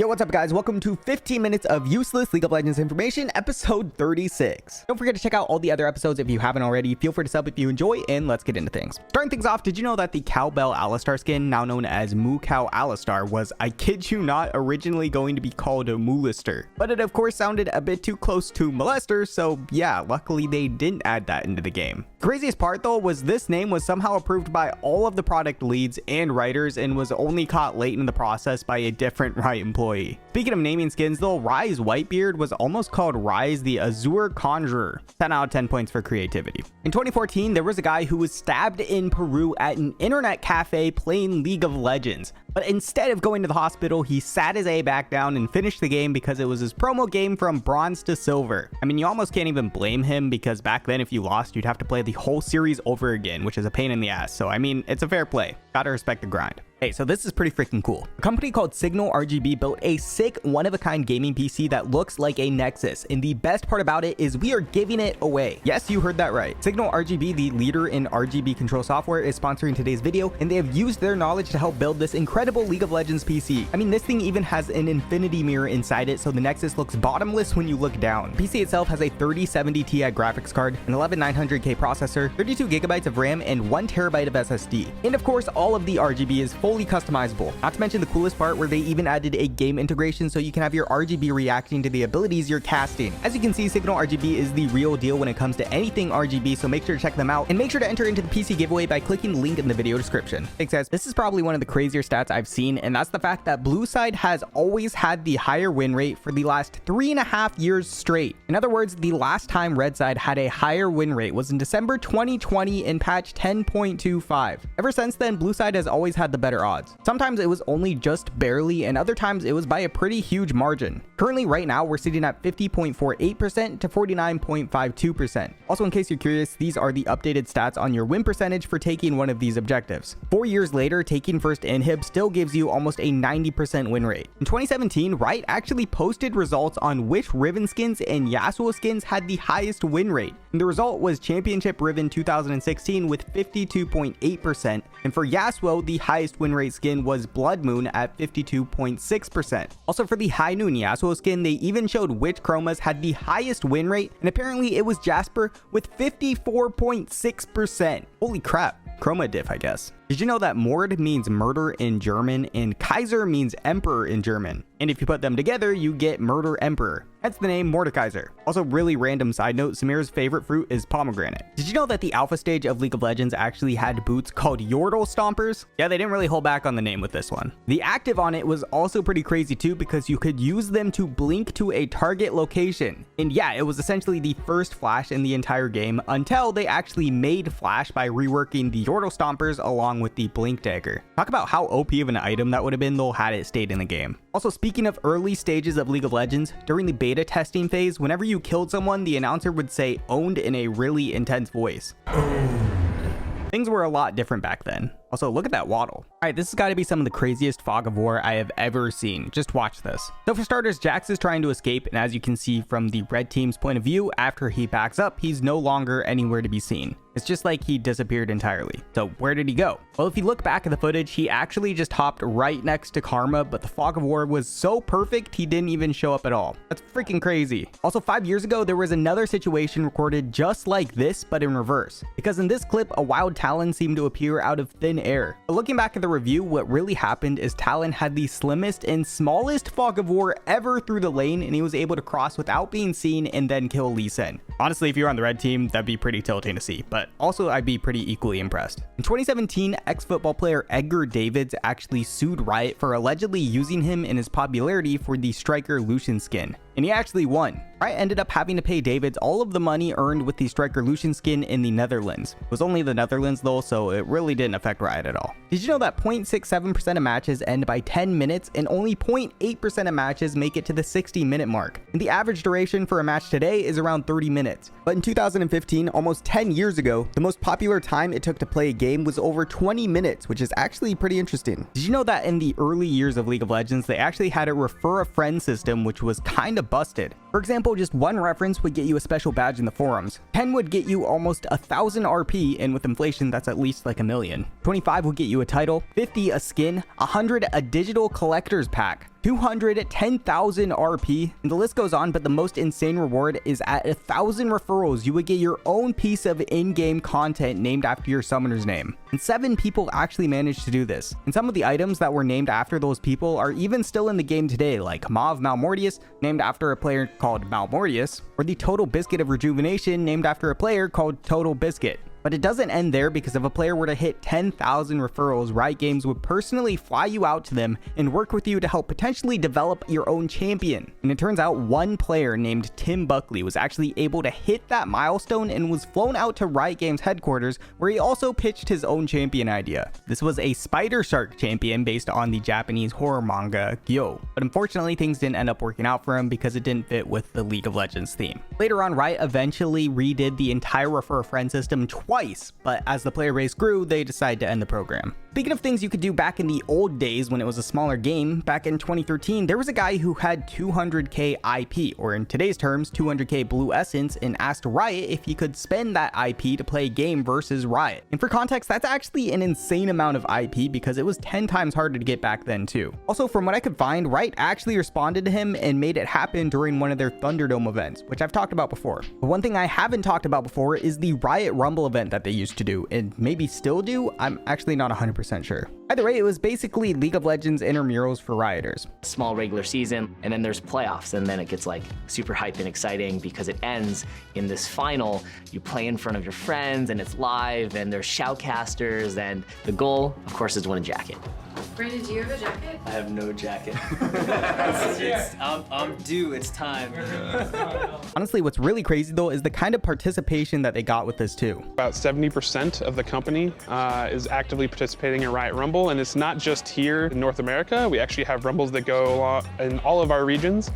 Yo, what's up guys? Welcome to 15 minutes of useless League of Legends information, episode 36. Don't forget to check out all the other episodes if you haven't already. Feel free to sub if you enjoy, and let's get into things. Starting things off, did you know that the Cowbell Alistar skin, now known as Moo Cow Alistar, was, I kid you not, originally going to be called a Moolister? But it of course sounded a bit too close to Molester, so yeah, luckily they didn't add that into the game. The craziest part though was this name was somehow approved by all of the product leads and writers and was only caught late in the process by a different Riot employee. Speaking of naming skins though, Rise Whitebeard was almost called Rise the Azure Conjurer. 10 out of 10 points for creativity. In 2014, there was a guy who was stabbed in Peru at an internet cafe playing League of Legends. But instead of going to the hospital, he sat his A back down and finished the game because it was his promo game from bronze to silver. I mean, you almost can't even blame him because back then if you lost, you'd have to play the whole series over again, which is a pain in the ass. So I mean, it's a fair play. Gotta respect the grind. Hey, so this is pretty freaking cool. A company called Signal RGB built a sick one-of-a-kind gaming PC that looks like a Nexus, and the best part about it is we are giving it away. Yes, you heard that right. Signal RGB, the leader in RGB control software, is sponsoring today's video, and they have used their knowledge to help build this incredible League of Legends PC. I mean, this thing even has an infinity mirror inside it, so the Nexus looks bottomless when you look down. The PC itself has a 3070 Ti graphics card, an 11900K processor, 32 gigabytes of RAM, and 1 terabyte of SSD. And of course, all of the RGB is fully customizable. Not to mention the coolest part where they even added a game integration so you can have your RGB reacting to the abilities you're casting. As you can see, Signal RGB is the real deal when it comes to anything RGB, so make sure to check them out and make sure to enter into the PC giveaway by clicking the link in the video description. Thanks guys. This is probably one of the crazier stats I've seen, and that's the fact that Blue Side has always had the higher win rate for the last 3.5 years straight. In other words, the last time Red Side had a higher win rate was in December 2020 in patch 10.25. Ever since then, Blue Side has always had the better odds. Sometimes it was only just barely, and other times it was by a pretty huge margin. Currently, right now, we're sitting at 50.48% to 49.52%. Also, in case you're curious, these are the updated stats on your win percentage for taking one of these objectives. 4 years later, taking first inhib still gives you almost a 90% win rate. In 2017, Riot actually posted results on which Riven skins and Yasuo skins had the highest win rate. And the result was Championship Riven 2016 with 52.8%, and for Yasuo, the highest win rate skin was Blood Moon at 52.6%. Also, for the High Noon Yasuo skin, they even showed which chromas had the highest win rate, and apparently it was Jasper with 54.6%. Holy crap. Chroma diff, I guess. Did you know that Mord means murder in German and Kaiser means emperor in German? And if you put them together, you get murder emperor. That's the name Mordekaiser. Also, really random side note, Samir's favorite fruit is pomegranate. Did you know that the alpha stage of League of Legends actually had boots called Yordle Stompers? Yeah, they didn't really hold back on the name with this one. The active on it was also pretty crazy too because you could use them to blink to a target location. And yeah, it was essentially the first flash in the entire game until they actually made flash by reworking the Yordle Stompers along with the blink dagger. Talk about how OP of an item that would have been though had it stayed in the game. Also, speaking of early stages of League of Legends, during the beta testing phase, whenever you killed someone, the announcer would say owned in a really intense voice. Things were a lot different back then. Also, look at that waddle. All right, this has got to be some of the craziest fog of war I have ever seen. Just watch this. So for starters, Jax is trying to escape, and as you can see from the red team's point of view, after he backs up, he's no longer anywhere to be seen. It's just like he disappeared entirely. So where did he go? Well, if you look back at the footage, he actually just hopped right next to Karma, but the fog of war was so perfect, he didn't even show up at all. That's freaking crazy. Also, 5 years ago, there was another situation recorded just like this, but in reverse. Because in this clip, a wild Talon seemed to appear out of thin air. But looking back at the review, what really happened is Talon had the slimmest and smallest fog of war ever through the lane, and he was able to cross without being seen and then kill Lee Sin. Honestly, if you're on the red team, that'd be pretty tilting to see, but also I'd be pretty equally impressed. In 2017, ex-football player Edgar Davids actually sued Riot for allegedly using him and his popularity for the striker Lucian Skin, and he actually won. Riot ended up having to pay Davids all of the money earned with the striker Lucian Skin in the Netherlands. It was only the Netherlands though, so it really didn't affect Riot at all. Did you know that 0.67% of matches end by 10 minutes and only 0.8% of matches make it to the 60-minute mark? And the average duration for a match today is around 30 minutes. But in 2015, almost 10 years ago, the most popular time it took to play a game was over 20 minutes, which is actually pretty interesting. Did you know that in the early years of League of Legends, they actually had a refer a friend system, which was kind of busted? For example, just one reference would get you a special badge in the forums. 10 would get you almost 1,000 RP, and with inflation, that's at least like 1 million. 25 would get you a title, 50 a skin, 100 a digital collector's pack. 210,000 RP, and the list goes on, but the most insane reward is at 1,000 referrals, you would get your own piece of in-game content named after your summoner's name. And 7 people actually managed to do this. And some of the items that were named after those people are even still in the game today, like Mauve Malmortius, named after a player called Malmortius, or the Total Biscuit of Rejuvenation, named after a player called Total Biscuit. But it doesn't end there, because if a player were to hit 10,000 referrals, Riot Games would personally fly you out to them and work with you to help potentially develop your own champion. And it turns out one player named Tim Buckley was actually able to hit that milestone and was flown out to Riot Games headquarters, where he also pitched his own champion idea. This was a spider shark champion based on the Japanese horror manga Gyo. But unfortunately, things didn't end up working out for him because it didn't fit with the League of Legends theme. Later on, Riot eventually redid the entire refer a friend system twice, but as the player base grew, they decided to end the program. Speaking of things you could do back in the old days when it was a smaller game, back in 2013, there was a guy who had 200k IP, or in today's terms, 200k blue essence, and asked Riot if he could spend that IP to play a game versus Riot. And for context, that's actually an insane amount of IP because it was 10 times harder to get back then too. Also, from what I could find, Riot actually responded to him and made it happen during one of their Thunderdome events, which I've talked about before. But one thing I haven't talked about before is the Riot Rumble event that they used to do, and maybe still do. I'm actually not 100% sure. Either way, it was basically League of Legends intramurals for Rioters. Small regular season, and then there's playoffs, and then it gets like super hype and exciting because it ends in this final. You play in front of your friends, and it's live, and there's shoutcasters, and the goal, of course, is to win a jacket. Brandon, do you have a jacket? I have no jacket. I'm due, it's time. Honestly, what's really crazy though is the kind of participation that they got with this too. About 70% of the company is actively participating in Riot Rumble, and it's not just here in North America. We actually have Rumbles that go in all of our regions.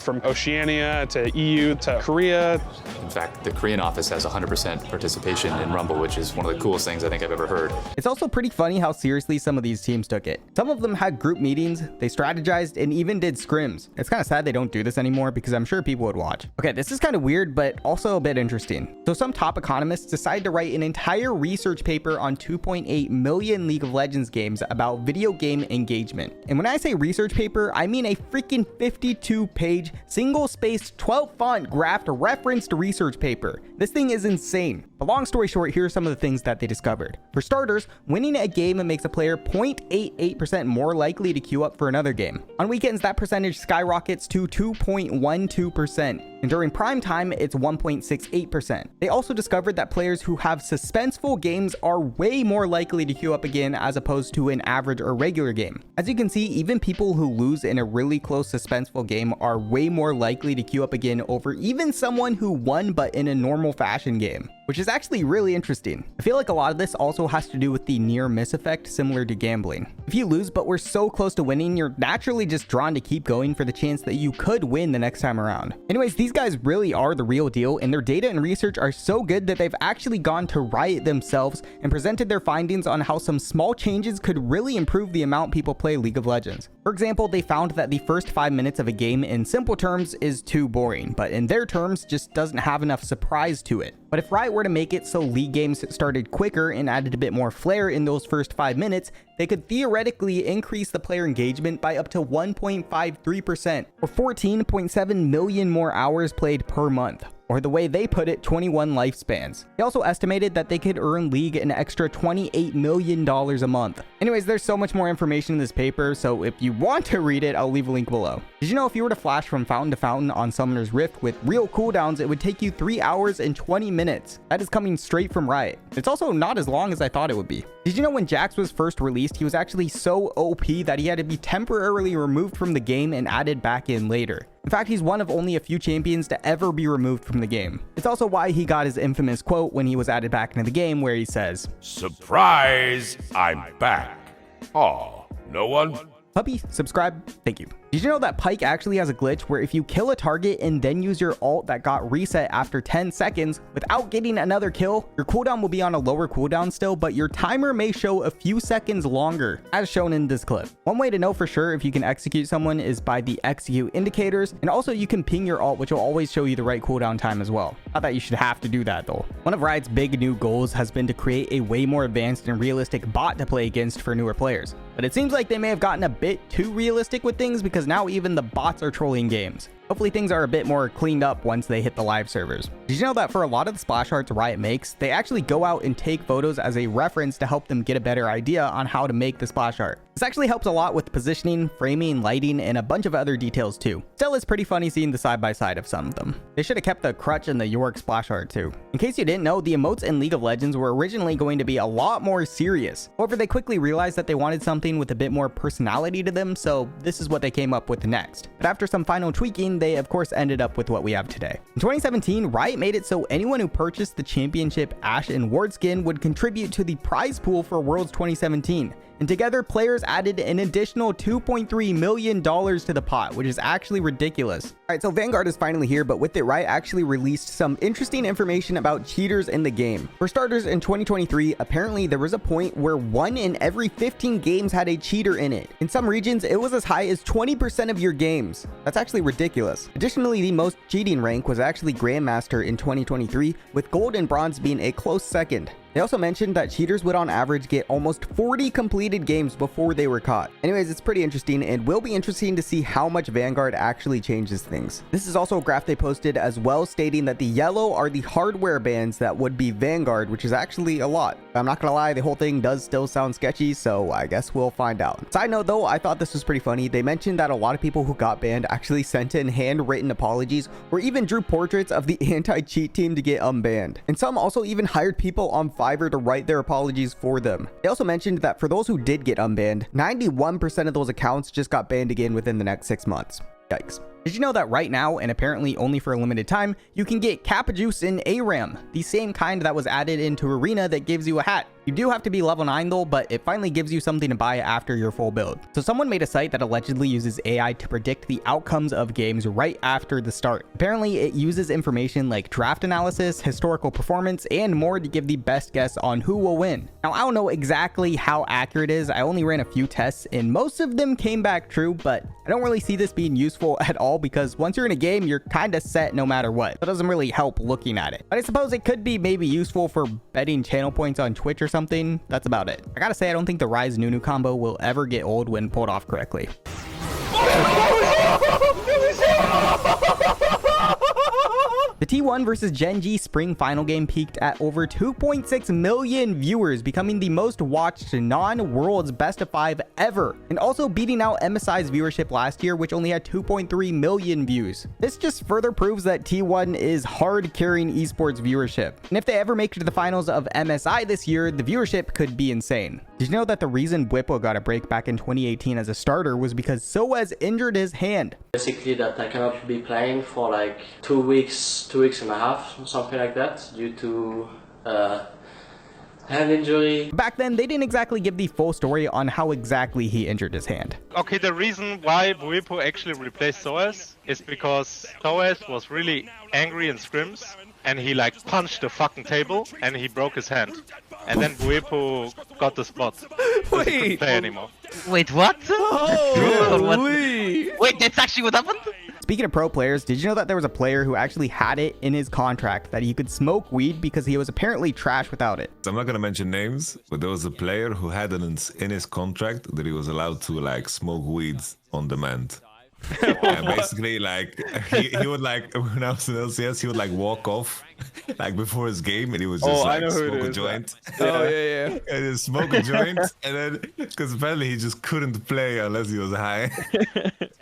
From Oceania to EU to Korea. In fact, the Korean office has 100% participation in Rumble, which is one of the coolest things I think I've ever heard. It's also pretty funny how seriously some of these teams took it. Some of them had group meetings, they strategized, and even did scrims. It's kind of sad they don't do this anymore because I'm sure people would watch. Okay, this is kind of weird, but also a bit interesting. So some top economists decided to write an entire research paper on 2.8 million League of Legends games about video game engagement. And when I say research paper, I mean a freaking 52-page single-spaced 12-font graphed referenced research paper. This thing is insane. But long story short, here are some of the things that they discovered. For starters, winning a game makes a player 0.88% more likely to queue up for another game. On weekends, that percentage skyrockets to 2.12%, and during prime time, it's 1.68%. They also discovered that players who have suspenseful games are way more likely to queue up again as opposed to an average or regular game. As you can see, even people who lose in a really close suspenseful game are way more likely to queue up again over even someone who won but in a normal fashion game, which is actually really interesting. I feel like a lot of this also has to do with the near miss effect, similar to gambling. If you lose but were so close to winning, you're naturally just drawn to keep going for the chance that you could win the next time around. Anyways, these guys really are the real deal, and their data and research are so good that they've actually gone to Riot themselves and presented their findings on how some small changes could really improve the amount people play League of Legends. For example, they found that the first 5 minutes of a game in simple terms is too boring, but in their terms just doesn't have enough surprise to it. But if Riot were to make it so League games started quicker and added a bit more flair in those first 5 minutes, they could theoretically increase the player engagement by up to 1.53%, or 14.7 million more hours played per month. Or the way they put it, 21 lifespans. They also estimated that they could earn League an extra $28 million a month. Anyways, there's so much more information in this paper, so if you want to read it, I'll leave a link below. Did you know if you were to flash from fountain to fountain on Summoner's Rift with real cooldowns, it would take you 3 hours and 20 minutes? That is coming straight from Riot. It's also not as long as I thought it would be. Did you know when Jax was first released, he was actually so OP that he had to be temporarily removed from the game and added back in later? In fact, he's one of only a few champions to ever be removed from the game. It's also why he got his infamous quote when he was added back into the game, where he says, "Surprise, I'm back. Aw, no one?" Puppy, subscribe, thank you. Did you know that Pyke actually has a glitch where if you kill a target and then use your ult that got reset after 10 seconds without getting another kill, your cooldown will be on a lower cooldown still, but your timer may show a few seconds longer, as shown in this clip. One way to know for sure if you can execute someone is by the execute indicators, and also you can ping your ult, which will always show you the right cooldown time as well. Not that you should have to do that though. One of Riot's big new goals has been to create a way more advanced and realistic bot to play against for newer players. But it seems like they may have gotten a bit too realistic with things because now even the bots are trolling games. Hopefully things are a bit more cleaned up once they hit the live servers. Did you know that for a lot of the splash arts Riot makes, they actually go out and take photos as a reference to help them get a better idea on how to make the splash art? This actually helps a lot with positioning, framing, lighting, and a bunch of other details too. Still, it's pretty funny seeing the side-by-side of some of them. They should have kept the crutch and the York splash art too. In case you didn't know, the emotes in League of Legends were originally going to be a lot more serious. However, they quickly realized that they wanted something with a bit more personality to them, so this is what they came up with next. But after some final tweaking, they of course ended up with what we have today. In 2017, Riot made it so anyone who purchased the championship Ashe and Ward skin would contribute to the prize pool for Worlds 2017. And together, players added an additional $2.3 million to the pot, which is actually ridiculous. All right, so Vanguard is finally here, but with it, Riot actually released some interesting information about cheaters in the game. For starters, in 2023, apparently there was a point where 1 in every 15 games had a cheater in it. In some regions, it was as high as 20% of your games. That's actually ridiculous. Additionally, the most cheating rank was actually Grandmaster in 2023, with Gold and Bronze being a close second. They also mentioned that cheaters would on average get almost 40 completed games before they were caught. Anyways, it's pretty interesting and will be interesting to see how much Vanguard actually changes things. This is also a graph they posted as well, stating that the yellow are the hardware bans that would be Vanguard, which is actually a lot. I'm not gonna lie, the whole thing does still sound sketchy, so I guess we'll find out. Side note though, I thought this was pretty funny. They mentioned that a lot of people who got banned actually sent in handwritten apologies or even drew portraits of the anti-cheat team to get unbanned. And some also even hired people on Fiverr to write their apologies for them. They also mentioned that for those who did get unbanned, 91% of those accounts just got banned again within the next 6 months. Yikes. Did you know that right now, and apparently only for a limited time, you can get Kappa Juice in ARAM, the same kind that was added into Arena that gives you a hat. You do have to be level 9 though, but it finally gives you something to buy after your full build. So someone made a site that allegedly uses AI to predict the outcomes of games right after the start. Apparently it uses information like draft analysis, historical performance, and more to give the best guess on who will win. Now I don't know exactly how accurate it is. I only ran a few tests and most of them came back true, but I don't really see this being useful at all because once you're in a game, you're kind of set no matter what. It doesn't really help looking at it. But I suppose it could be maybe useful for betting channel points on Twitch or something. That's about it. I gotta say, I don't think the Ryze Nunu combo will ever get old when pulled off correctly. The T1 versus Gen G Spring Final game peaked at over 2.6 million viewers, becoming the most watched non-Worlds best of 5 ever, and also beating out MSI's viewership last year, which only had 2.3 million views. This just further proves that T1 is hard carrying esports viewership. And if they ever make it to the finals of MSI this year, the viewership could be insane. Did you know that the reason Bwipo got a break back in 2018 as a starter was because Soaz injured his hand? Basically that I cannot be playing for like 2 weeks and a half, something like that, due to hand injury. Back then, they didn't exactly give the full story on how exactly he injured his hand. Okay, the reason why Bwipo actually replaced Soaz is because Soaz was really angry in scrims and he like punched the fucking table and he broke his hand. And then Bwipo got the spot. So he couldn't play anymore. Wait, what? Holy! Wait, that's actually what happened? Speaking of pro players, did you know that there was a player who actually had it in his contract that he could smoke weed because he was apparently trash without it? I'm not gonna mention names, but there was a player who had it in his contract that he was allowed to like smoke weeds on demand. And basically, like he would like when I was in LCS, he would like walk off like before his game, and he would just like smoke a joint. Oh yeah. And just smoke a joint, and then because apparently he just couldn't play unless he was high.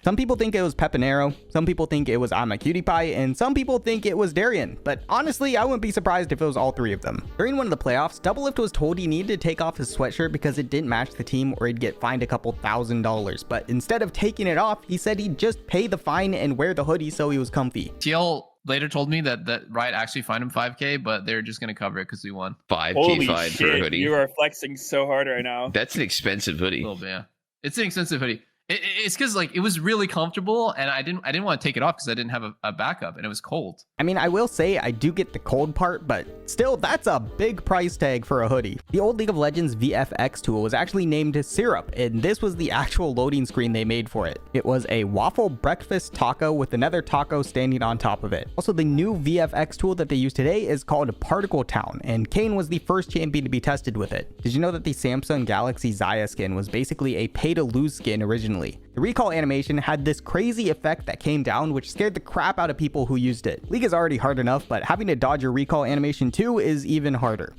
Some people think it was Pepinero, some people think it was I'm a Cutie Pie, and some people think it was Darian. But honestly, I wouldn't be surprised if it was all three of them. During one of the playoffs, Doublelift was told he needed to take off his sweatshirt because it didn't match the team or he'd get fined a couple $1,000s. But instead of taking it off, he said he'd just pay the fine and wear the hoodie so he was comfy. TL later told me that Riot actually fined him 5K, but they're just going to cover it because we won. 5K fine for a hoodie. You are flexing so hard right now. That's an expensive hoodie. A little bit, yeah. It's an expensive hoodie. It's because like it was really comfortable, and I didn't want to take it off because I didn't have a backup, and it was cold. I mean, I will say I do get the cold part, but still, that's a big price tag for a hoodie. The old League of Legends VFX tool was actually named Syrup, and this was the actual loading screen they made for it. It was a waffle breakfast taco with another taco standing on top of it. Also, the new VFX tool that they use today is called Particle Town, and Kane was the first champion to be tested with it. Did you know that the Samsung Galaxy Zaya skin was basically a pay-to-lose skin originally? The recall animation had this crazy effect that came down, which scared the crap out of people who used it. League is already hard enough, but having to dodge your recall animation too is even harder.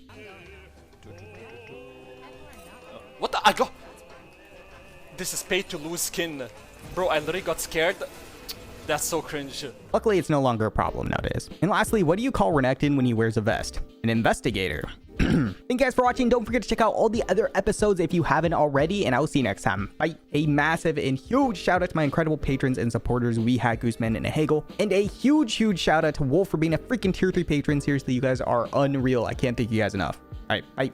What the? I got. This is pay to lose skin. Bro, I literally got scared. That's so cringe. Luckily, it's no longer a problem nowadays. And lastly, what do you call Renekton when he wears a vest? An investigator. Thank you guys for watching. Don't forget to check out all the other episodes if you haven't already, and I'll see you next time. Bye. A massive and huge shout out to my incredible patrons and supporters, We Had Gooseman and Hagel, and a huge shout out to Wolf for being a freaking tier 3 patron. Seriously, you guys are unreal. I can't thank you guys enough. All right, bye.